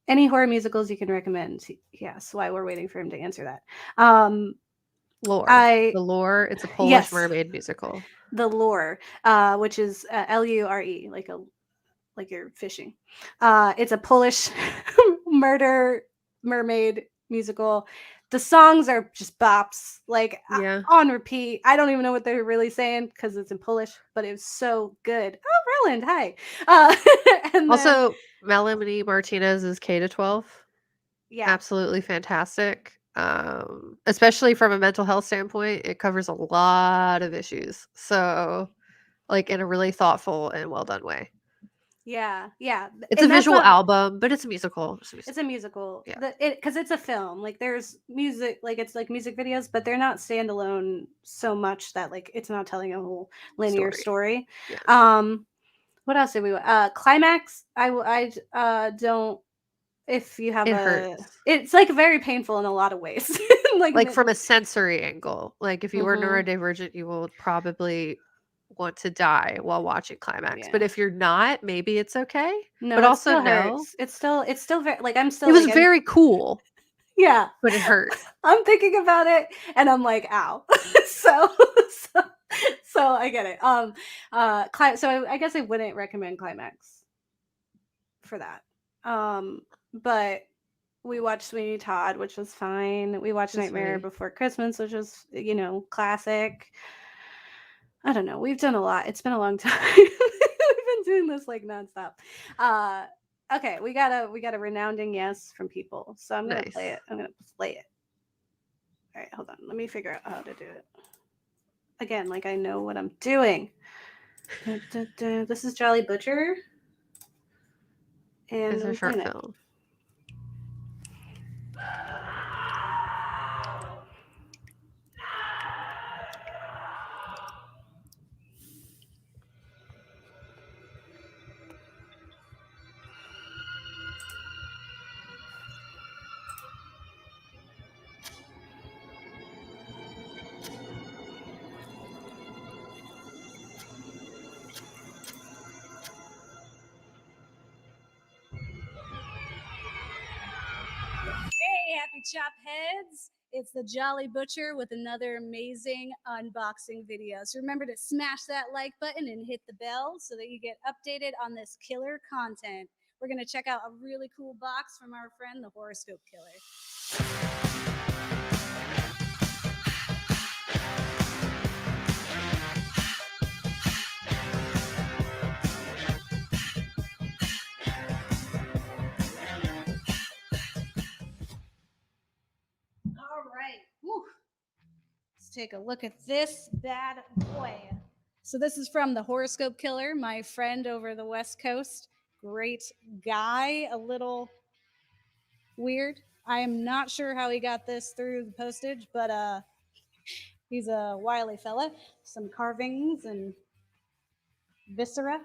Any horror musicals you can recommend? Yes, why we're waiting for him to answer that. Lore. I The Lore, it's a Polish yes, mermaid musical. the lure, which is Lure, like you're fishing. It's a Polish murder mermaid musical. The songs are just bops, like Yeah. on repeat. I don't even know what they're really saying because it's in Polish, but it was so good. Oh, Roland, hi. Uh, and then Also, Melanie Martinez is K to 12. yeah, Absolutely fantastic. Especially from a mental health standpoint, it covers a lot of issues. So, like in a really thoughtful and well done way. yeah, It's a and that's visual not. album, but it's a musical. It's a It's a musical. musical. Yeah. Because it's a film. Like there's music, like it's like music videos, but they're not standalone so much that like it's not telling a whole linear Story. story. Yeah. What else did we? Climax. Don't. If you have It hurts. it's like very painful in a lot of ways. Like from a sensory angle. Like if you were Mhm. neurodivergent, you will probably want to die while watching Climax. But Yeah. if you're not, maybe it's okay. No, But it also still no. hurts. It's still very like I'm It still was like I'm very cool, yeah. but it hurt. I'm thinking about it and I'm like, ow. so, so so I get it. So I guess I wouldn't recommend Climax for that. But we watched Sweeney Todd, which was fine. We watched It's Nightmare funny. Before Christmas, which was, classic. I don't know. We've done a lot. It's been a long time. We've been doing this like nonstop. Okay, we got a renounding yes from people. So I'm gonna play Nice. it. I'm gonna play it. All right, hold on. Let me figure out how to do it. Again, like I know what I'm doing. This is Jolly Butcher, and It's a I'm short playing it. film. Hey, happy chop heads! It's the Jolly Butcher with another amazing unboxing video. So remember to smash that like button and hit the bell so that you get updated on this killer content. We're going to check out a really cool box from our friend, the Horoscope Killer. take a look at this bad boy. So this is from the Horoscope Killer, my friend over the West Coast. Great guy, a little weird. I am not sure how he got this through the postage, but he's a wily fella. Some carvings and viscera.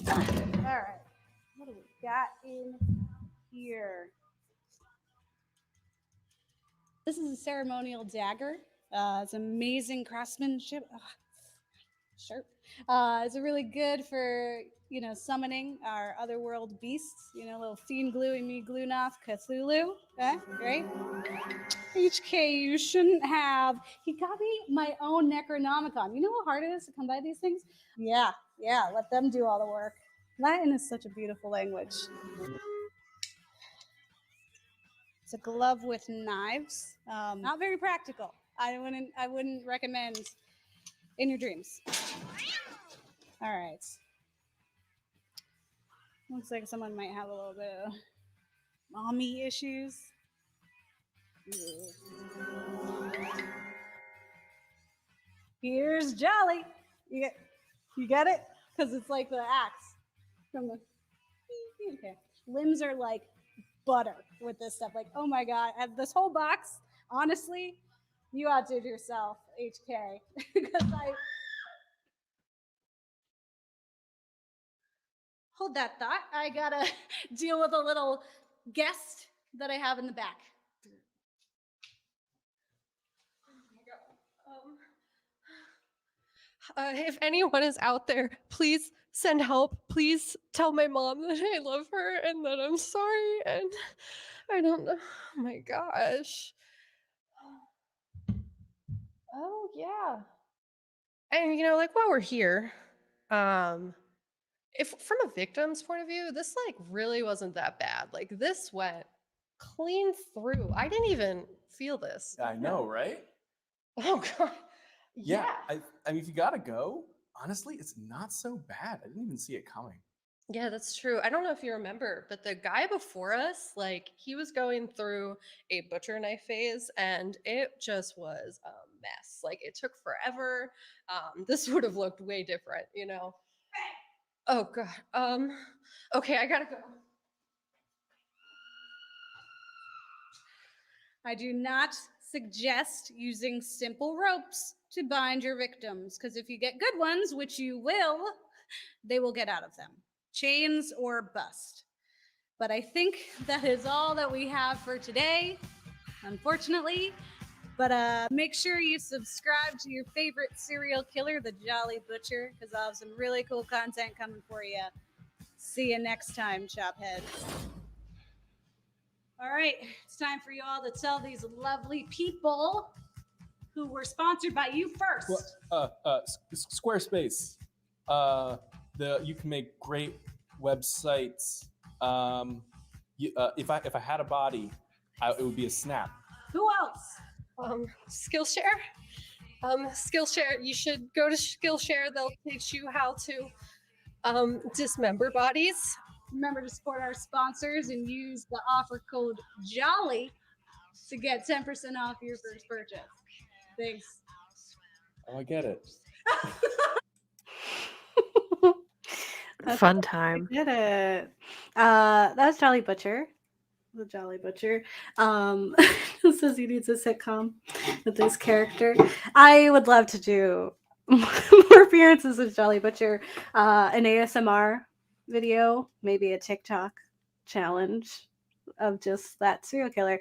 All right, what do we got in here? This is a ceremonial dagger. It's amazing craftsmanship. Sharp. It's really good for summoning our otherworld beasts. Little fiend glue and me Glunoth Cthulhu. Right? HK, you shouldn't have. He got me my own Necronomicon. You know how hard it is to come by these things? Yeah. Let them do all the work. Latin is such a beautiful language. It's a glove with knives. Not very practical. I wouldn't recommend in your dreams. All right. Looks like someone might have a little bit of mommy issues. Here's Jolly. You get it? Because it's like the axe from the. Okay. Limbs are like butter with this stuff. Like, oh my god, this whole box. Honestly, you outdid yourself, HK, because I. Hold that thought. I gotta deal with a little guest that I have in the back. If anyone is out there, please send help. Please tell my mom that I love her and that I'm sorry. And I don't know. Oh my gosh. Oh yeah. And like while we're here, if from a victim's point of view, this like really wasn't that bad. Like this went clean through. I didn't even feel this. I know, right? Oh god. Yeah. I mean, if you gotta go, honestly, it's not so bad. I didn't even see it coming. Yeah, that's true. I don't know if you remember, but the guy before us, like, he was going through a butcher knife phase and it just was a mess. Like, it took forever. This would have looked way different, Oh god. Okay, I gotta go. I do not suggest using simple ropes to bind your victims, because if you get good ones, which you will, they will get out of them. Chains or bust. But I think that is all that we have for today, unfortunately. But make sure you subscribe to your favorite serial killer, the Jolly Butcher, because I'll have some really cool content coming for you. See you next time, Chopheads. All right, it's time for you all to tell these lovely people who were sponsored by you first. Squarespace. You can make great websites. If I had a body, it would be a snap. Who else? Skillshare. Skillshare. You should go to Skillshare. They'll teach you how to dismember bodies. Remember to support our sponsors and use the offer code JOLLY to get 10% off your first purchase. Thanks. Oh, I get it. Fun time. I did it. That was Jolly Butcher. The Jolly Butcher. Says he needs a sitcom with this character. I would love to do more appearances with Jolly Butcher. An ASMR video, maybe a TikTok challenge of just that serial killer.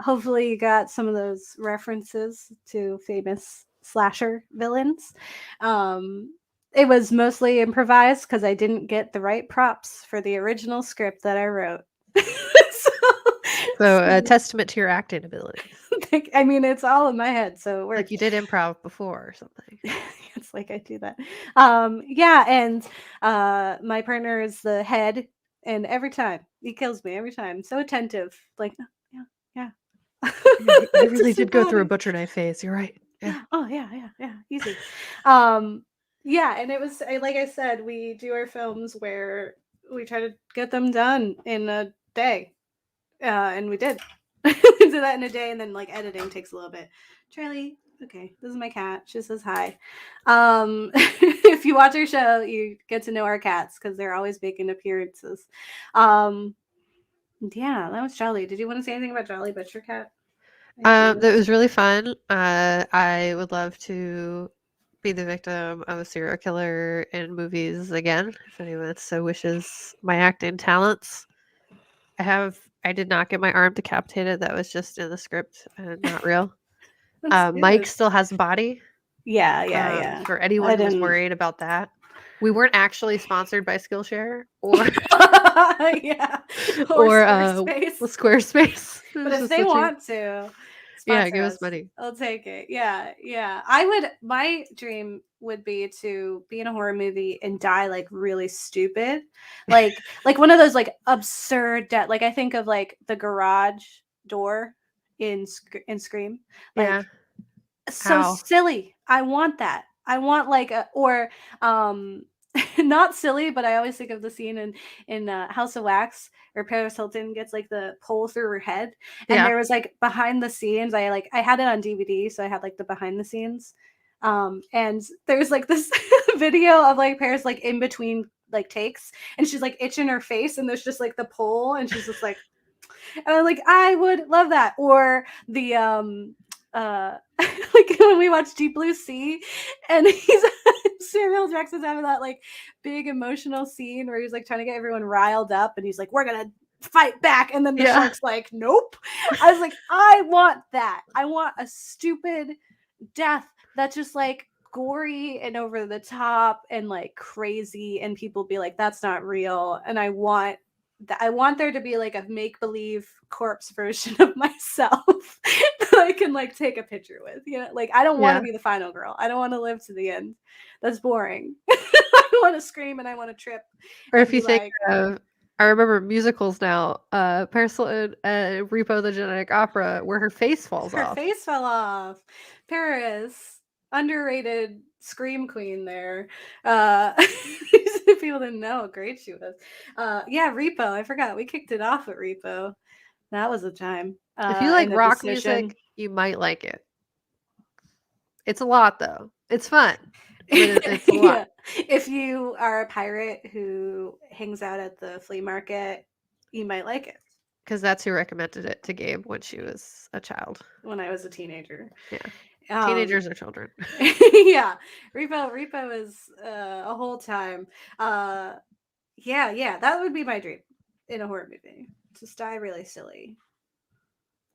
Hopefully you got some of those references to famous slasher villains. It was mostly improvised because I didn't get the right props for the original script that I wrote. So a testament to your acting ability. I mean, it's all in my head, so it works. Like you did improv before or something. It's like I do that. And my partner is the head, and every time he kills me. Every time, so attentive. Like, yeah. I really did go through a butcher knife phase. You're right. Yeah. Oh yeah. Easy. Yeah, and it was like I said, we do our films where we try to get them done in a day, and we did. do that in a day, and then like editing takes a little bit. Charlie, okay, this is my cat. She says hi. If you watch our show, you get to know our cats because they're always making appearances. Yeah, that was Jolly. Did you want to say anything about Jolly Butcher Cat? That was really fun. I would love to be the victim of a serial killer in movies again, if anyone so wishes my acting talents. I did not get my arm decapitated. That was just in the script and not real. Mike still has a body. Yeah. For anyone who's worried about that. We weren't actually sponsored by Skillshare or yeah, or Squarespace. Squarespace. But if they want to, yeah, give us money. I'll take it. Yeah. My dream would be to be in a horror movie and die like really stupid, like one of those like absurd death. Like I think of like the garage door in Scream. Like, yeah. So silly. I want that. I want like not silly, but I always think of the scene in House of Wax where Paris Hilton gets like the pole through her head, and there was like behind the scenes. I had it on DVD, so I had like the behind the scenes. And there's like this video of like Paris like in between like takes, and she's like itching her face, and there's just like the pole, and she's just like, and I'm like, I would love that. Or the like when we watch Deep Blue Sea, and Samuel Jackson's having that like big emotional scene where he's like trying to get everyone riled up, and he's like, we're gonna fight back, and then the shark's like, nope. I was like, I want that. I want a stupid death that's just like gory and over the top and like crazy, and people be like, that's not real. And I want there to be like a make-believe corpse version of myself that I can like take a picture with. You know, like I don't want to be the final girl. I don't want to live to the end. That's boring. I want to scream and I want to trip. Or if you think of, I remember musicals now, Paris Hilton, Repo the Genetic Opera, where her face falls off. Her face fell off. Paris, underrated scream queen there. People didn't know how great she was. Yeah, Repo. I forgot. We kicked it off at Repo. That was a time. If you like rock music, you might like it. It's a lot, though. It's fun. It's a lot. Yeah. If you are a pirate who hangs out at the flea market, you might like it. Because that's who recommended it to Gabe when she was a child. When I was a teenager. Yeah. Teenagers are children. Yeah. Repo is a whole time. Yeah. That would be my dream in a horror movie. Just die really silly.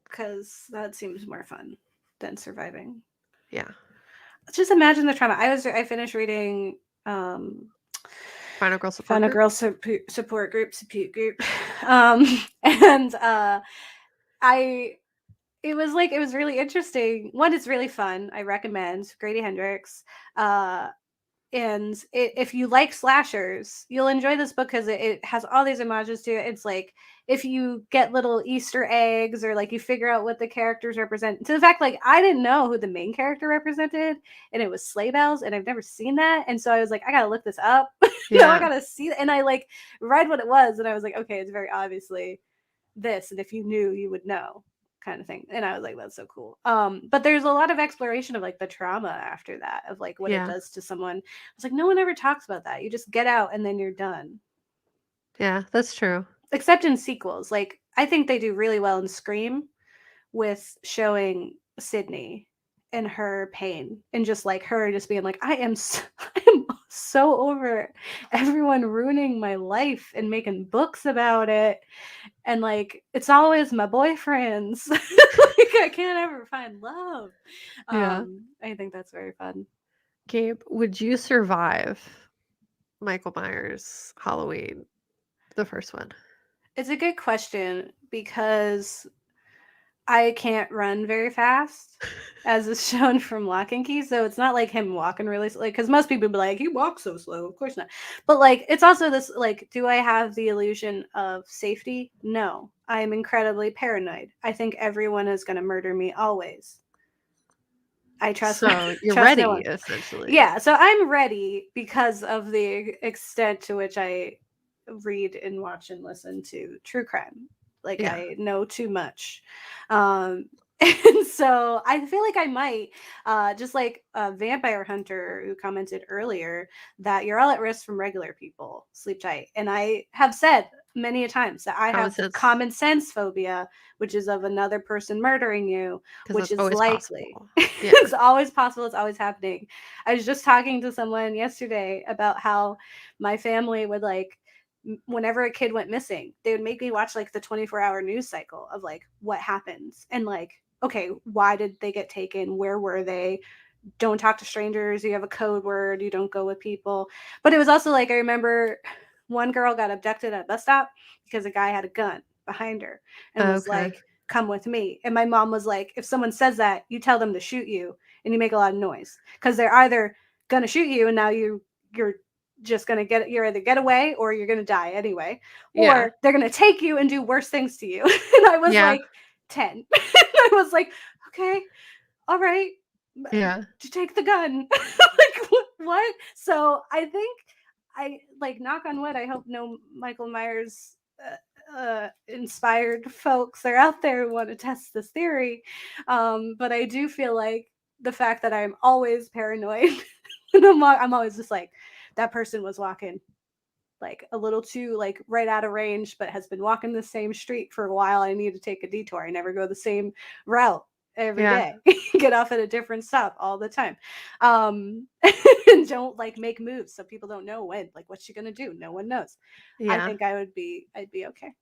Because that seems more fun than surviving. Yeah. Just imagine the trauma. I finished reading Final Girl Support Group. And it was really interesting. One, it's really fun. I recommend Grady Hendrix. And if you like slashers, you'll enjoy this book because it has all these homages to it. It's like if you get little Easter eggs or like you figure out what the characters represent. To the fact, like I didn't know who the main character represented, and it was sleigh bells, and I've never seen that. And so I was like, I gotta look this up. I gotta see it. And I like read what it was, and I was like, okay, it's very obviously this. And if you knew, you would know. Kind of thing. And I was like, that's so cool. But there's a lot of exploration of like the trauma after that, of like what it does to someone. I was like, no one ever talks about that. You just get out and then you're done. Yeah, that's true. Except in sequels. Like I think they do really well in Scream with showing Sydney and her pain, and just like her just being like, I am so over everyone ruining my life and making books about it, and like it's always my boyfriends. Like I can't ever find love. I think that's very fun. Gabe, would you survive Michael Myers Halloween, the first one? It's a good question because I can't run very fast, as is shown from Lock and Key. So it's not like him walking really slow. Because most people be like, he walks so slow. Of course not. But like, it's also this like, do I have the illusion of safety? No, I am incredibly paranoid. I think everyone is going to murder me always. I trust. So you're ready, essentially. Yeah. So I'm ready because of the extent to which I read and watch and listen to true crime. Like Yeah. I know too much. And so I feel like I might, just like a vampire hunter who commented earlier, that you're all at risk from regular people. Sleep tight. And I have said many a times that I Common have sense. common sense phobia, which is of another person murdering you, Because which that's is always likely. possible. Yeah. It's always possible. It's always happening. I was just talking to someone yesterday about how my family would like, whenever a kid went missing, they would make me watch like the 24-hour news cycle of like what happens and like, okay, why did they get taken? Where were they? Don't talk to strangers. You have a code word. You don't go with people. But it was also like, I remember one girl got abducted at a bus stop because a guy had a gun behind her and was Okay. like, come with me. And my mom was like, if someone says that, you tell them to shoot you and you make a lot of noise because they're either going to shoot you and now you're just going to you're either get away or you're going to die anyway, Yeah. or they're going to take you and do worse things to you. And I was Yeah. like 10. I was like, okay, all right, Yeah. to take the gun. Like what? So I think I like, knock on wood, I hope no Michael Myers inspired folks are out there who want to test this theory. But I do feel like the fact that I'm always paranoid and I'm always just like, that person was walking like a little too like right out of range, but has been walking the same street for a while. I need to take a detour. I never go the same route every Yeah. day. Get off at a different stop all the time. And don't like make moves so people don't know when, like, what's she gonna do? No one knows. I Yeah. think I'd be okay.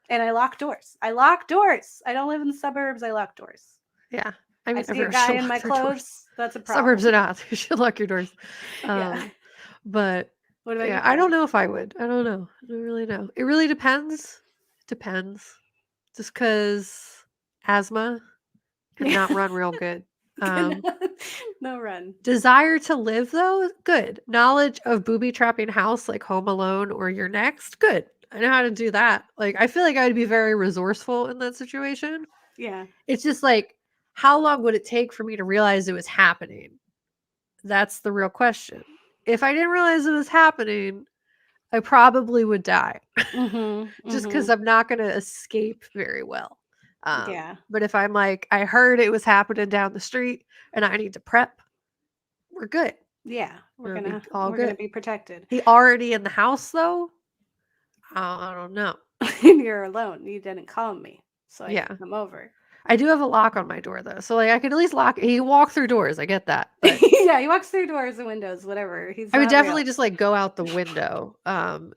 And I lock doors. I lock doors. I don't live in the suburbs. I lock doors. Yeah. I I mean, see a everyone guy should in my lock their doors. clothes. That's a problem. Suburbs are not. You should lock your doors. Yeah. But What about yeah, you? I don't know if I would. I don't know. I don't really know. It really depends. Depends. Just because asthma and not run real good. No run. Desire to live though, good. Knowledge of booby trapping house like Home Alone or You're Next, good. I know how to do that. Like I feel like I would be very resourceful in that situation. Yeah. It's just like, how long would it take for me to realize it was happening? That's the real question. If I didn't realize it was happening, I probably would die. Just because I'm not going to escape very well. Yeah. But if I'm like, I heard it was happening down the street and I need to prep, we're good. Yeah. We're It'll be gonna all good. be protected. He already in the house though? I don't know. And you're alone. You didn't call me, so I Yeah. can come over. I do have a lock on my door though. So like I could at least lock he can walk through doors. I get that. But Yeah, he walks through doors and windows, whatever. He's I would not definitely real. just like go out the window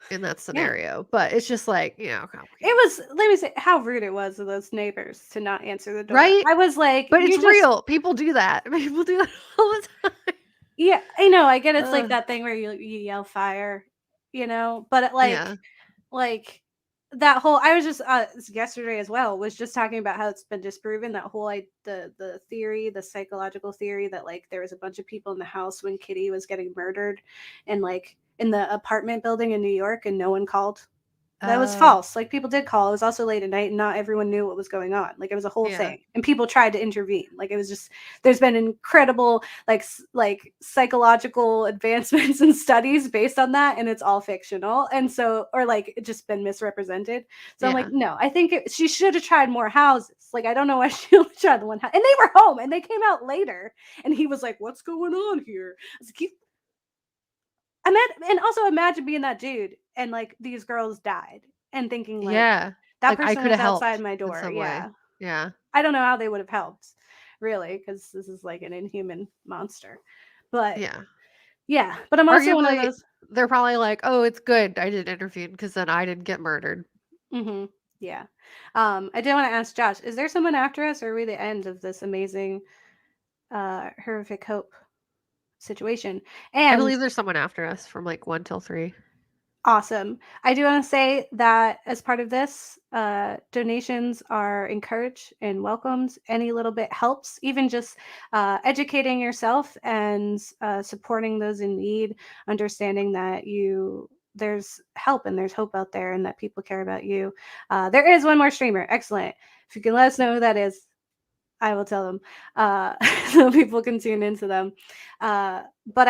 in that scenario. But it's just like, complicated. It was, let me say how rude it was of those neighbors to not answer the door. Right? I was like, But you it's just, real. People do that. People do that all the time. yeah, I know. I get it's like Ugh. that thing where you yell fire, but it, Yeah. like that whole, I was just yesterday as well, was just talking about how it's been disproven, that whole the theory, the psychological theory that like there was a bunch of people in the house when Kitty was getting murdered and like in the apartment building in New York and no one called. That was false. Like people did call. It was also late at night and not everyone knew what was going on. Like it was a whole Yeah. thing. And people tried to intervene. Like it was just, there's been incredible like psychological advancements and studies based on that, and it's all fictional. And so, or like it just been misrepresented. So I'm like, Yeah. no, I think she should have tried more houses. Like I don't know why she only tried the one house. And they were home and they came out later and he was like, what's going on here? I was like, and also imagine being that dude and like these girls died and thinking like Yeah. that Like I person could was have helped outside my in door. some Yeah. way. Yeah. I don't know how they would have helped, really, because this is like an inhuman monster. But Yeah. yeah, but I'm also one of Arguably, those. they're probably like, oh, it's good I didn't intervene because then I didn't get murdered. Yeah. I did want to ask Josh, is there someone after us, or are we the end of this amazing horrific hope situation? I And believe there's someone after us from like 1 till 3. awesome. I do want to say that as part of this, donations are encouraged and welcomed. Any little bit helps, even just educating yourself and supporting those in need, understanding that there's help and there's hope out there and that people care about you. There is one more streamer. Excellent. If you can let us know who that is, I will tell them so people can tune into them. But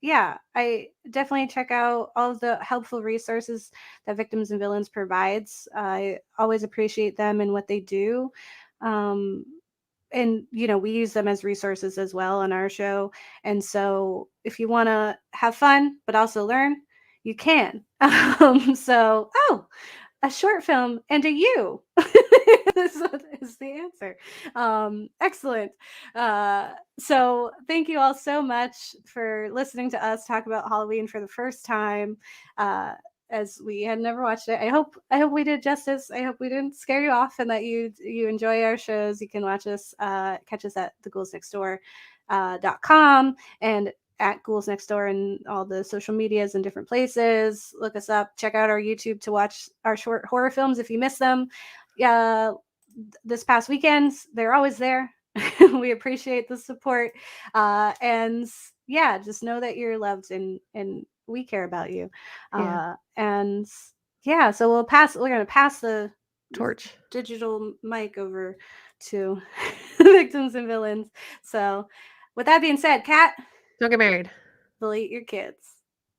yeah, I definitely check out all of the helpful resources that Victims and Villains provides. I always appreciate them and what they do. Um, and we use them as resources as well on our show. And so if you want to have fun but also learn, you can. So a short film and a you is the answer. Excellent. So thank you all so much for listening to us talk about Halloween for the first time, as we had never watched it. I hope we did justice. I hope we didn't scare you off, and that you enjoy our shows. You can watch us, catch us at theGhoulsNextDoor.com and at Ghouls Next Door and all the social medias and different places. Look us up. Check out our YouTube to watch our short horror films if you miss them. This past weekends, they're always there. We appreciate the support. And yeah, just know that you're loved, and we care about you. Yeah. And yeah, so we're going to pass the Torch. digital mic over to Victims and Villains. So with that being said, Kat, Don't get married. delete your kids.